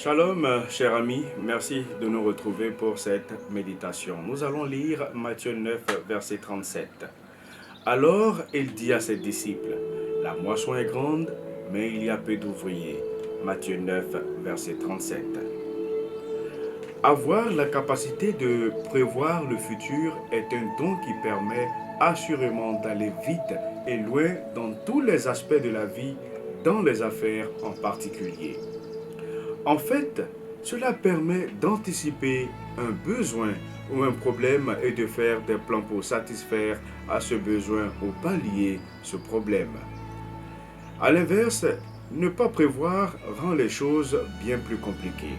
Shalom, cher ami, merci de nous retrouver pour cette méditation. Nous allons lire Matthieu 9, verset 37. Alors il dit à ses disciples, la moisson est grande, mais il y a peu d'ouvriers. Matthieu 9, verset 37. Avoir la capacité de prévoir le futur est un don qui permet assurément d'aller vite et loin dans tous les aspects de la vie, dans les affaires en particulier. En fait, cela permet d'anticiper un besoin ou un problème et de faire des plans pour satisfaire à ce besoin ou pallier ce problème. A l'inverse, ne pas prévoir rend les choses bien plus compliquées.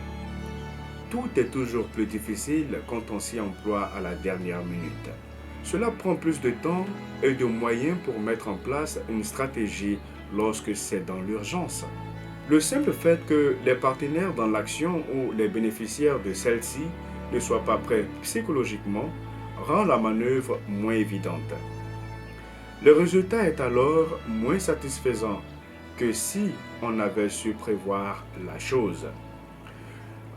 Tout est toujours plus difficile quand on s'y emploie à la dernière minute. Cela prend plus de temps et de moyens pour mettre en place une stratégie lorsque c'est dans l'urgence. Le simple fait que les partenaires dans l'action ou les bénéficiaires de celle-ci ne soient pas prêts psychologiquement rend la manœuvre moins évidente. Le résultat est alors moins satisfaisant que si on avait su prévoir la chose.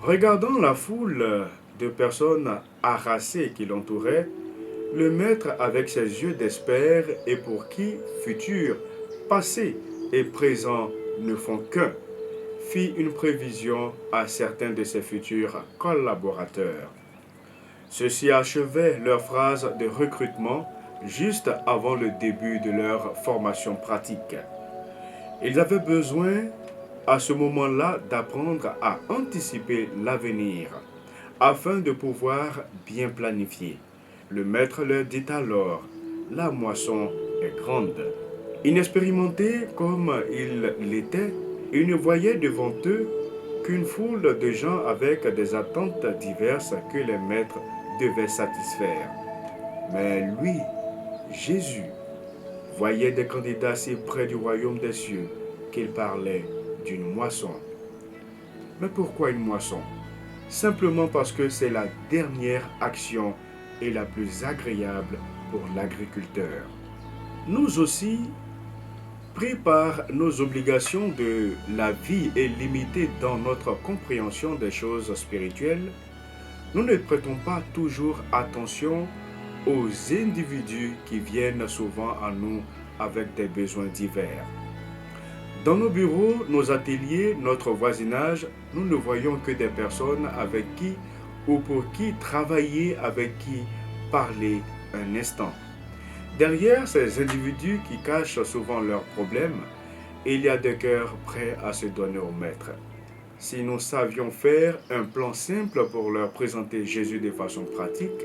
Regardant la foule de personnes harassées qui l'entouraient, le maître avec ses yeux d'espère et pour qui futur, passé et présent ne font qu'un, fit une prévision à certains de ses futurs collaborateurs. Ceux-ci achevaient leur phase de recrutement juste avant le début de leur formation pratique. Ils avaient besoin à ce moment-là d'apprendre à anticiper l'avenir afin de pouvoir bien planifier. Le maître leur dit alors, la moisson est grande. Inexpérimentés comme ils l'étaient, ils ne voyaient devant eux qu'une foule de gens avec des attentes diverses que les maîtres devaient satisfaire. Mais lui, Jésus, voyait des candidats si près du royaume des cieux qu'il parlait d'une moisson. Mais pourquoi une moisson? Simplement parce que c'est la dernière action et la plus agréable pour l'agriculteur. Nous aussi, pris par nos obligations de la vie et limités dans notre compréhension des choses spirituelles, nous ne prêtons pas toujours attention aux individus qui viennent souvent à nous avec des besoins divers. Dans nos bureaux, nos ateliers, notre voisinage, nous ne voyons que des personnes avec qui ou pour qui travailler, avec qui parler un instant. Derrière ces individus qui cachent souvent leurs problèmes, il y a des cœurs prêts à se donner au Maître. Si nous savions faire un plan simple pour leur présenter Jésus de façon pratique,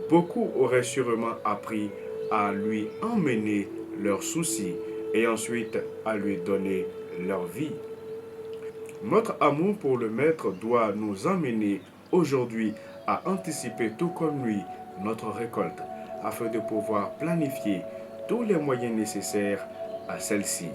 beaucoup auraient sûrement appris à lui emmener leurs soucis et ensuite à lui donner leur vie. Notre amour pour le Maître doit nous emmener aujourd'hui à anticiper tout comme lui notre récolte afin de pouvoir planifier tous les moyens nécessaires à celle-ci.